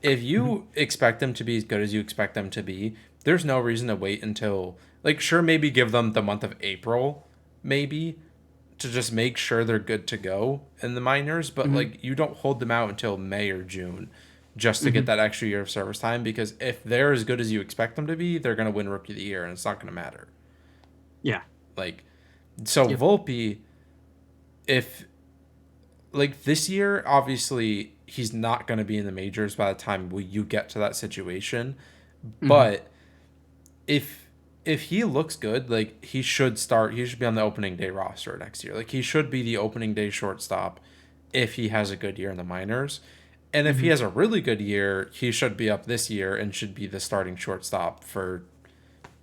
if mm-hmm, you expect them to be as good as you expect them to be, there's no reason to wait until like sure maybe give them the month of April, maybe to just make sure they're good to go in the minors, but mm-hmm, like you don't hold them out until May or June just to get mm-hmm. that extra year of service time because if they're as good as you expect them to be, they're going to win rookie of the year and it's not going to matter. Yeah. Like so Yep. Volpe if like this year obviously he's not going to be in the majors by the time you get to that situation, Mm-hmm. but if he looks good, like he should be on the opening day roster next year. Like he should be the opening day shortstop if he has a good year in the minors. And if he Mm-hmm. has a really good year, he should be up this year and should be the starting shortstop for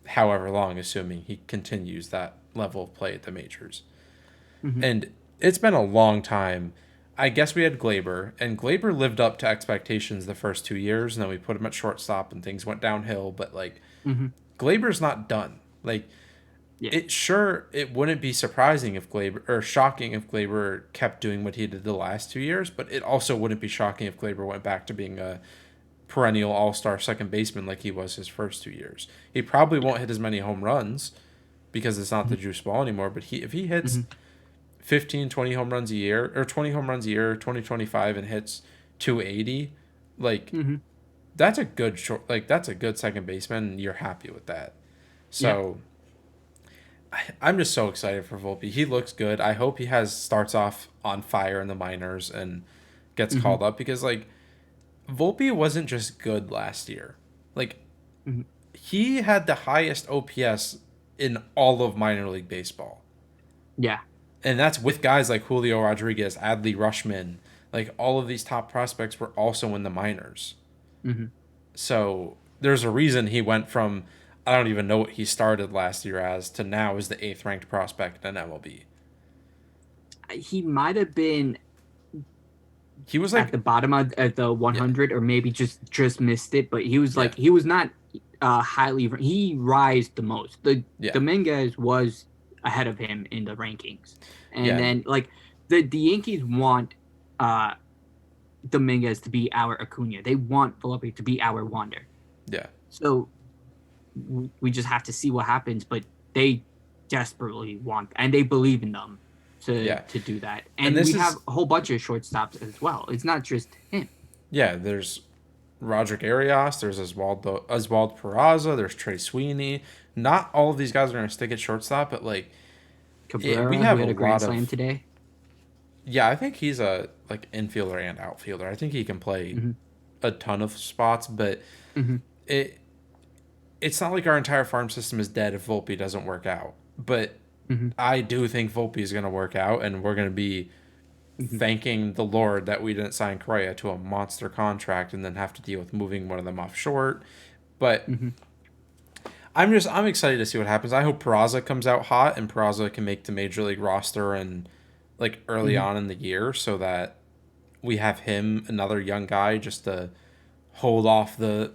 however long, assuming he continues that level of play at the majors. Mm-hmm. And it's been a long time. I guess we had Glaber, and Glaber lived up to expectations the first 2 years, and then we put him at shortstop, and things went downhill. But like Mm-hmm. Glaber's not done. Like Yeah. it wouldn't be surprising if Glaber or shocking if Glaber kept doing what he did the last 2 years, but it also wouldn't be shocking if Glaber went back to being a perennial all-star second baseman like he was his first 2 years. He probably Yeah. won't hit as many home runs because it's not the Mm-hmm. juice ball anymore, but if he hits Mm-hmm. 15, 20 home runs a year or 20 home runs a year, 2025 and hits 280, like Mm-hmm. that's a good short like that's a good second baseman and you're happy with that. Yeah. So I'm just so excited for Volpe. He looks good. I hope he has starts off on fire in the minors and gets Mm-hmm. called up because like Volpe wasn't just good last year. Like Mm-hmm. he had the highest OPS in all of minor league baseball. Yeah. and that's with guys like Julio Rodriguez, Adley Rushman, like all of these top prospects were also in the minors. Mm-hmm. So there's a reason he went from, I don't even know what he started last year as, to now is the eighth ranked prospect in MLB. He might have been He was at like, the bottom of at the yeah, 100, or maybe just missed it, but he was yeah, like, he was not highly, he rised the most. The yeah, Dominguez was ahead of him in the rankings. And yeah, then like the Yankees want uh Dominguez to be our Acuna. They want Volpe to be our Wander. yeah, So we just have to see what happens, but they desperately want, and they believe in them yeah. to do that. And And this we have is, a whole bunch of shortstops as well. It's not just him. yeah, there's Roderick Arias, there's Oswald Peraza, there's Trey Sweeney. Not all of these guys are going to stick at shortstop, but like we Cabrera, who have a had a grand lot slam of, today. yeah, I think he's a like infielder and outfielder. I think he can play Mm-hmm. a ton of spots, but Mm-hmm. it it's not like our entire farm system is dead if Volpe doesn't work out. But Mm-hmm. I do think Volpe is going to work out, and we're going to be Mm-hmm. thanking the Lord that we didn't sign Correa to a monster contract and then have to deal with moving one of them off short. But Mm-hmm. I'm excited to see what happens. I hope Peraza comes out hot and Peraza can make the major league roster and like early Mm-hmm. on in the year so that we have him, another young guy, just to hold off the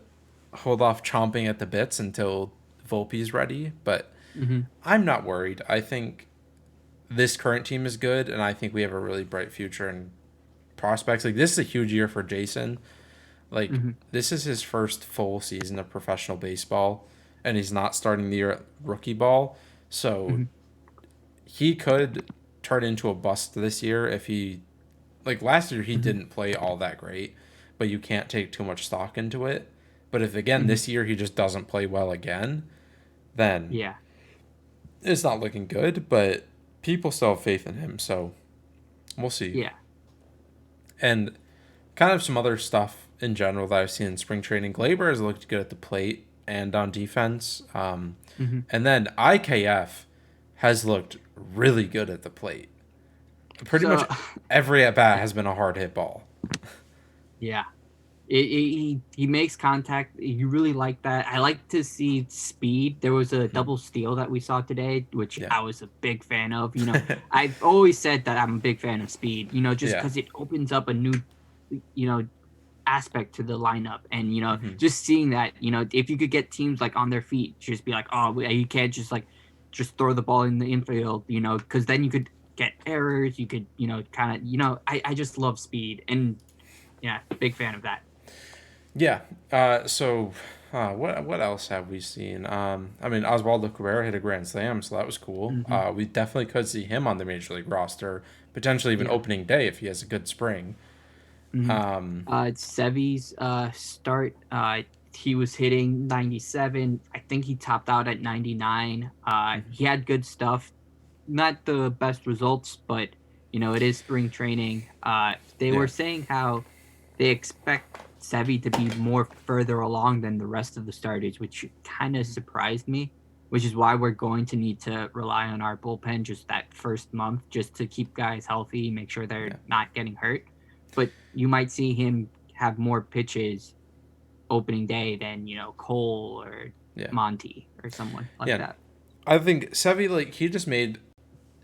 hold off chomping at the bits until Volpe's ready. But Mm-hmm. I'm not worried. I think this current team is good, and I think we have a really bright future and prospects. Like this is a huge year for Jason. Like Mm-hmm. this is his first full season of professional baseball, and he's not starting the year at rookie ball. So Mm-hmm. he could turn into a bust this year if he like last year he Mm-hmm. didn't play all that great, but you can't take too much stock into it. But if again Mm-hmm. this year he just doesn't play well again, then Yeah. it's not looking good. But people still have faith in him, so we'll see. Yeah. And kind of some other stuff in general that I've seen in spring training. Glaber has looked good at the plate and on defense. Mm-hmm. And then IKF has looked really good at the plate. Pretty much So every at bat yeah. has been a hard hit ball. Yeah. He makes contact. You really like that. I like to see speed. There was a Mhm. double steal that we saw today, which Yeah. I was a big fan of. I've always said that I'm a big fan of speed. Just Yeah. because it opens up a new, you know, aspect to the lineup, and Hmm. just seeing that, if you could get teams like on their feet, just be like, oh, you can't just like just throw the ball in the infield, because then you could get errors. You could, kind of, I just love speed, and yeah, big fan of that. Yeah. What else have we seen? I mean, Oswaldo Cabrera hit a grand slam, so that was cool. Hmm. We definitely could see him on the major league roster, potentially even Yeah. opening day if he has a good spring. Hmm. Um, Sevy's start, he was hitting 97. I think he topped out at 99. mhm. He had good stuff. Not the best results, but it is spring training. They Yeah. were saying how they expect Sevy to be more further along than the rest of the starters, which kind of surprised me. Which is why we're going to need to rely on our bullpen just that first month, just to keep guys healthy, make sure they're Yeah. not getting hurt. But you might see him have more pitches opening day than Cole or Yeah. Monty or someone like Yeah. that. I think Sevy, like, he just made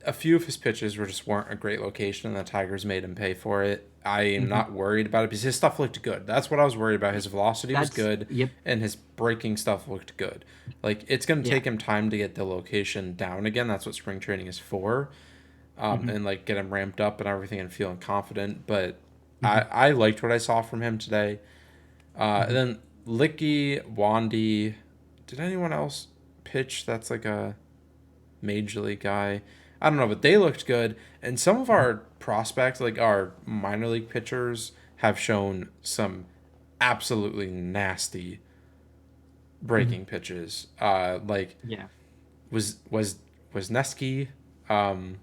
a few of his pitches were just weren't a great location, and the Tigers made him pay for it. I am Hmm. not worried about it because his stuff looked good. That's what I was worried about. His velocity was That's good, yep, and his breaking stuff looked good. Like, it's going to yeah. take him time to get the location down again. That's what spring training is for. Hmm. And like get him ramped up and everything and feeling confident. But Hmm. I liked what I saw from him today. And Hmm. then Licky, Wandy. Did anyone else pitch that's like a major league guy? I don't know, but they looked good. And some of Hmm. our prospects, like our minor league pitchers, have shown some absolutely nasty Hmm. breaking pitches. Like Yeah. was Nesky. Um,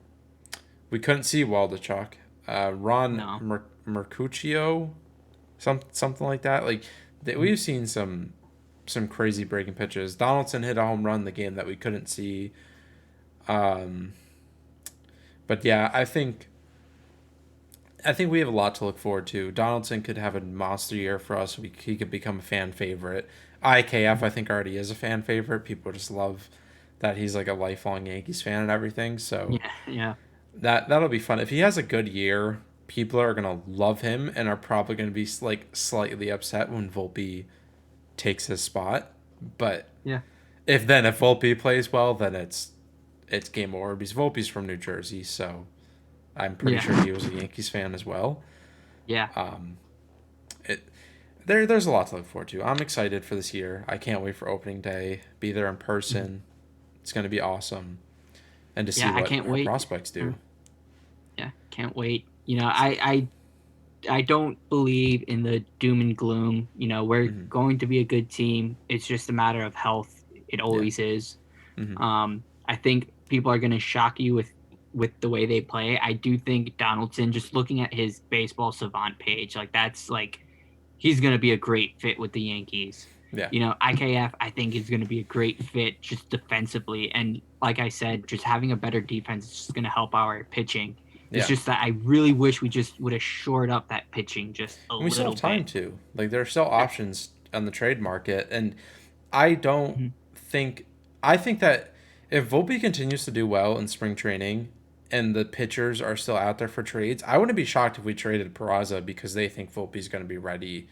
we couldn't see Waldachuk. Ron No. Mercutio, something like that. Like Mhm. we've seen some crazy breaking pitches. Donaldson hit a home run the game that we couldn't see. Um, But yeah, I think we have a lot to look forward to. Donaldson could have a monster year for us. He could become a fan favorite. IKF, I think, already is a fan favorite. People just love that he's like a lifelong Yankees fan and everything. So Yeah, yeah, that'll be fun. If he has a good year, people are gonna love him and are probably gonna be like slightly upset when Volpe takes his spot. But yeah, if Volpe plays well, then it's game over because Volpe's from New Jersey, so I'm pretty yeah, sure he was a Yankees fan as well. yeah. It there's a lot to look forward to. I'm excited for this year. I can't wait for opening day. Be there in Mhm. person. It's gonna be awesome, and to see Yeah, I what can't our wait. prospects do. Yeah, can't wait. I don't believe in the doom and gloom. We're Hmm. going to be a good team. It's just a matter of health. It Yeah. always is. Hmm. I think people are going to shock you with the way they play. I do think Donaldson, just looking at his baseball savant page, like that's like he's going to be a great fit with the Yankees. Yeah. IKF, I think is going to be a great fit just defensively. And like I said, just having a better defense is just going to help our pitching. It's Yeah. just that I really wish we just would have shored up that pitching just a And we still have little time bit. to. Like there are still Yeah. options on the trade market, and I don't Mhm. think I think that if Volpe continues to do well in spring training and the pitchers are still out there for trades, I wouldn't be shocked if we traded Peraza because they think Volpe's going to be ready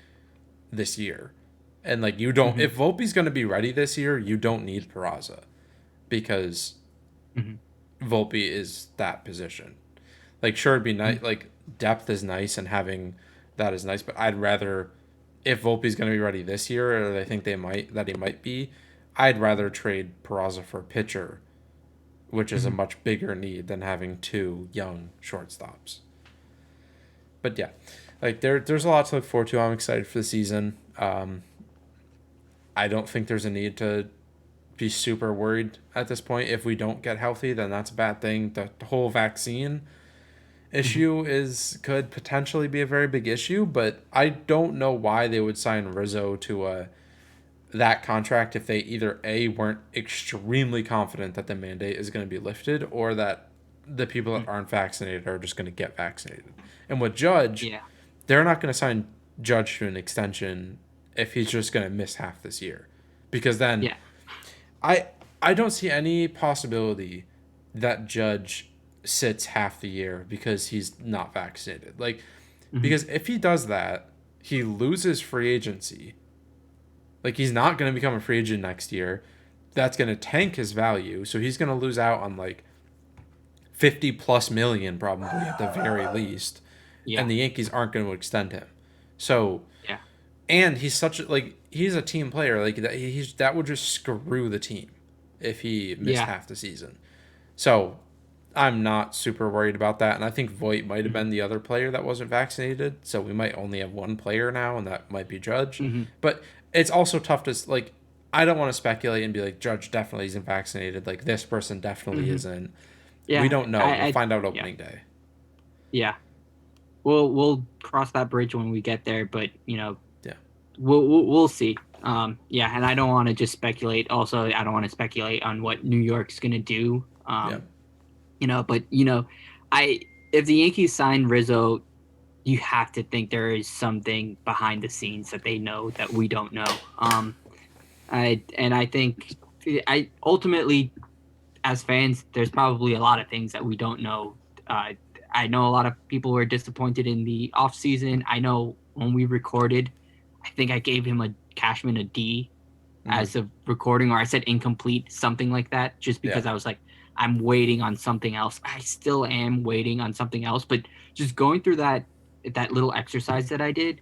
this year. And like you don't Mhm. if Volpe's going to be ready this year, you don't need Peraza because Mhm. Volpe is that position. Like sure it'd be nice Mhm. like depth is nice and having that is nice, but I'd rather if Volpe's going to be ready this year or they think they might that he might be, I'd rather trade Peraza for a pitcher, which is a Mhm. much bigger need than having two young shortstops. But yeah, like there's a lot to look forward to. I'm excited for the season. I don't think there's a need to be super worried at this point. If we don't get healthy, then that's a bad thing. The whole vaccine Mhm. issue is could potentially be a very big issue, but I don't know why they would sign Rizzo to a that contract if they either A weren't extremely confident that the mandate is going to be lifted or that the people that Mhm. aren't vaccinated are just going to get vaccinated. And with Judge, Yeah. they're not going to sign Judge to an extension if he's just going to miss half this year. Because then Yeah. I I don't see any possibility that Judge sits half the year because he's not vaccinated. Like Mhm. because if he does that, he loses free agency. Like he's not going to become a free agent next year. That's going to tank his value. So he's going to lose out on like 50 plus million probably at the very least. Yeah. And the Yankees aren't going to extend him. So Yeah. and he's such a, like he's a team player like that would just screw the team if he missed Yeah. half the season. So I'm not super worried about that, and I think Voigt might have Mhm. been the other player that wasn't vaccinated, so we might only have one player now, and that might be Judge. Mhm. But it's also tough to like. I don't want to speculate and be like Judge definitely isn't vaccinated. Like this person definitely Mhm. isn't. We Yeah. don't know. We'll I find out yeah. opening day. Yeah. We'll cross that bridge when we get there, but Yeah. we'll see. Yeah, and I don't want to just speculate. Also, I don't want to speculate on what New York's gonna do. Yeah. But I if the Yankees sign Rizzo, you have to think there is something behind the scenes that they know that we don't know. I think I ultimately as fans, there's probably a lot of things that we don't know. Uh, I know a lot of people were disappointed in the off season. I know when we recorded, I think I gave him a Cashman a D Hmm. as of recording, or I said incomplete, something like that, just Yeah. because I was like, I'm waiting on something else. I still am waiting on something else, but just going through that little exercise that I did,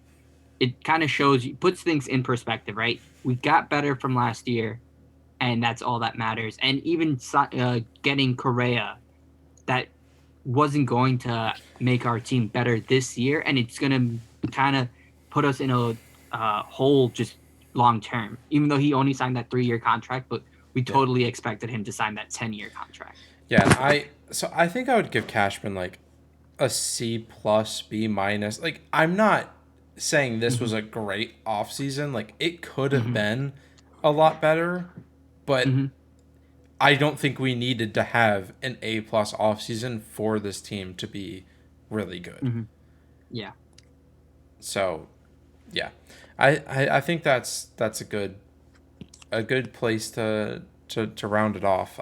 it kind of shows you puts things in perspective, right? We got better from last year, and that's all that matters. And even getting Correa, that wasn't going to make our team better this year, and it's going to kind of put us in a hole just long term. Even though he only signed that 3-year contract, but we Yeah. totally expected him to sign that 10-year contract. Yeah. And I think I would give Cashman like a C plus B minus. Like I'm not saying this Mm-hmm. was a great off season. Like it could have Mm-hmm. been a lot better, but Mm-hmm. I don't think we needed to have an A plus offseason for this team to be really good. Mm-hmm. Yeah. So yeah, I think that's a good place to round it off.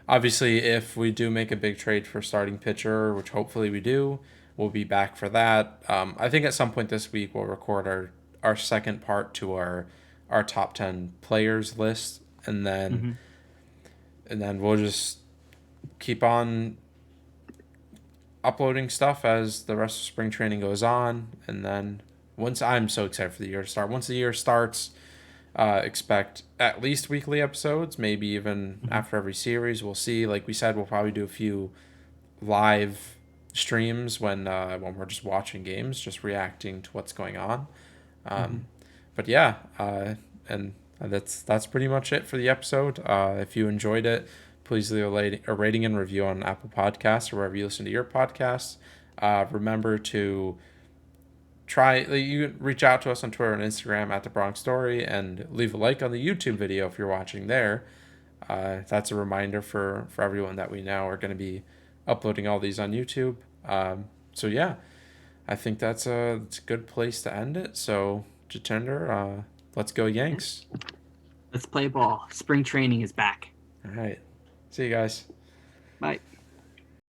Obviously, if we do make a big trade for starting pitcher, which hopefully we do, we'll be back for that. I think at some point this week we'll record our second part to our top 10 players list, and then Mm-hmm. we'll just keep on uploading stuff as the rest of spring training goes on, and then once I'm so excited for the year to start. Once the year starts, expect at least weekly episodes, maybe even Mm-hmm. after every series. We'll see. Like we said, we'll probably do a few live streams when we're just watching games, just reacting to what's going on. Mm-hmm. Um, but yeah, and that's pretty much it for the episode. If you enjoyed it, please leave a rating and review on Apple Podcasts or wherever you listen to your podcasts. Remember to you can reach out to us on Twitter and Instagram at the Bronx Story and leave a like on the YouTube video if you're watching there. That's a reminder for everyone that we now are going to be uploading all these on YouTube. So yeah, I think that's a good place to end it. So Jatinder, let's go Yeah. Yanks. Let's play ball. Spring training is back. All right, see you guys. Bye.